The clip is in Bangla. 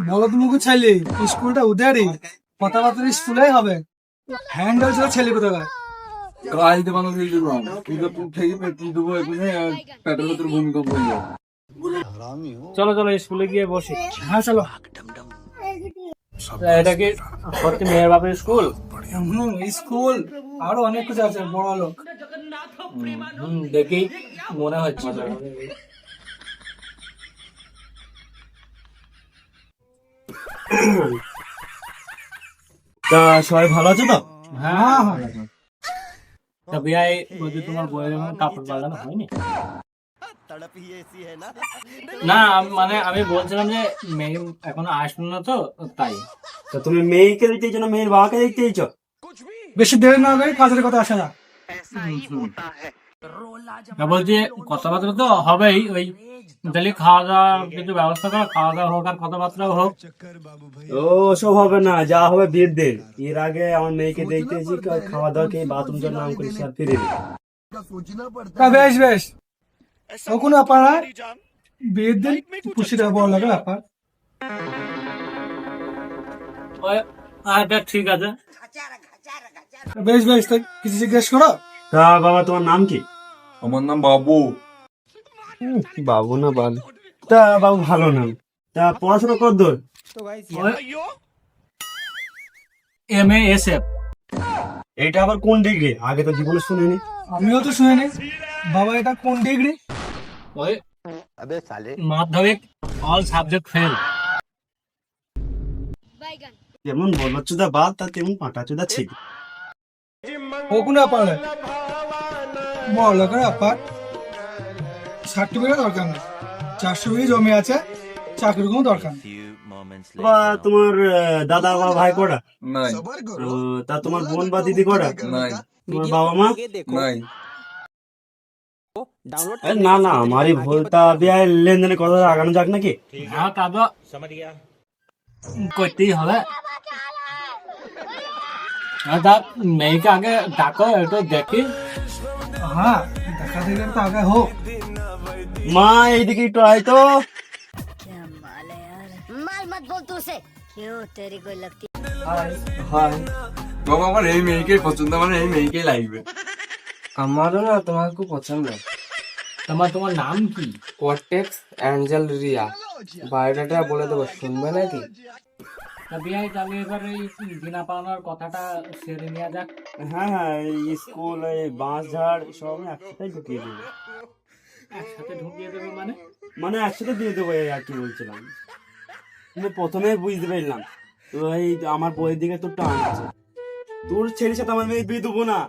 বলদ মুখে ছেলে, স্কুলটা উধারই, কথাবার্তা স্কুলেই হবে। হ্যান্ডেল ছিল ছেলে কোথাকার। গাড়িতে মানুষ দিয়ে দিলাম, তুই তো থেকে পেট্রোল দেবো এখানে, পেট্রোল তোর ভূমিকম্প হয়ে যাবে। চলো চলো স্কুলে গিয়ে বসি। হ্যাঁ চলো। এটা কি সত্যি মেয়ের বাপের স্কুল? স্কুল আরো অনেক কিছু আছে, বড় লোক। দেখি মনে হচ্ছে। তা সবাই ভালো আছে তো? হ্যাঁ হ্যাঁ। তা বিয়াই বলছি তোমার বইয়ের এমন কাপড় পাল্টানো হয়নি? না মানে আমি বলছিলাম যে মেয়ে এখনো আসলো না তো, তাই। তা তুমি মেয়েকে দেখতে চাইছো না মেয়ের বাবাকে দেখতে চাইছো? বেশি দেরি না হবে, কাজের কথা আসে না। তা বলছি কথাবার্তা তো হবেই, ওই তাহলে খাওয়া দাওয়ার কিছু ব্যবস্থা করো, খাওয়া দাওয়া হোক আর কথাবার্তাও হোক। ও সব হবে না, যা হবে বিয়ের দিন। এর আগে আমার মেয়েকে দেখতে এসেছি, খাওয়া দাওয়া খেয়ে বাথরুম জন্য নাম করি স্যার ফিরে দিই। তা বেশ বেশ, ও কোনো ব্যাপার না। বিয়ের দিন খুশিটা বড় লাগে ব্যাপার। আচ্ছা ঠিক আছে। বেশ বেশ, তাই কিছু জিজ্ঞেস করো। তা বাবা তোমার নাম কি? আমার নাম বাবু। বাবু না বাল? তা বাবু ভালো নাম। তা পড়াশোনা কত দূর? MASF। এটা আবার কোন ডিগ্রি? আগে তো জীবনে শুনিনি। আমিও তো শুনিনি। বাবা এটা কোন ডিগ্রি? ওই মাধ্যমিক অল সাবজেক্ট ফেল। যেমন বলবাচ্চুদা বাদ তা তেমন পাটাচুদা ছিল। ও কোনো ব্যাপার নয়, বড় লোকের ব্যাপার। সার্টিফিকেট দরকার নেই, 400 বিঘি জমি আছে, চাকরির কোনো দরকার নেই। বা তোমার দাদা বা ভাই কটা? নাই। তা তোমার বোন বা দিদি কটা? নাই। তোমার বাবা মা? নাই। না না, আমারই ভুল। তা বিয়ের লেনদেনের কথা আগানো যাক নাকি? হ্যাঁ তা তো করতেই হবে। তা মেয়েকে আগে ডাকো, একটু দেখি। হ্যাঁ, দেখা দেখে তো আগে হোক। মা এইদিকে একটু আয় তো। क्या माल है यार। माल मत बोल तू उसे। क्यों तेरी कोई लगती হাই বাবা, আমার এই মেয়েকেই পছন্দ, আমার এই মেয়েকেই লাগবে। আমারও না তোমাকে খুব পছন্দ। তোমার নাম কি? Cortex Angel Riya. বায়োডাটা বলে দেবো, শুনবে নাকি? তা বিয়াই তাহলে এবার এই বিনা পাওনার কথাটা সেরে নেওয়া যাক। হ্যাঁ হ্যাঁ, এই স্কুল এই বাঁশ ঝাড় সব আমি একসাথে ঢুকিয়ে দেবো। একসাথে ঢুকিয়ে দেবে মানে? মানে একসাথে দিয়ে দেবো, এই আর কি বলছিলাম। কিন্তু প্রথমে বুঝতে পারলাম তো এই আমার বইয়ের দিকে তোর টান আছে। তোর ছেলের সাথে আমার মেয়ে বিয়ে দেবো না।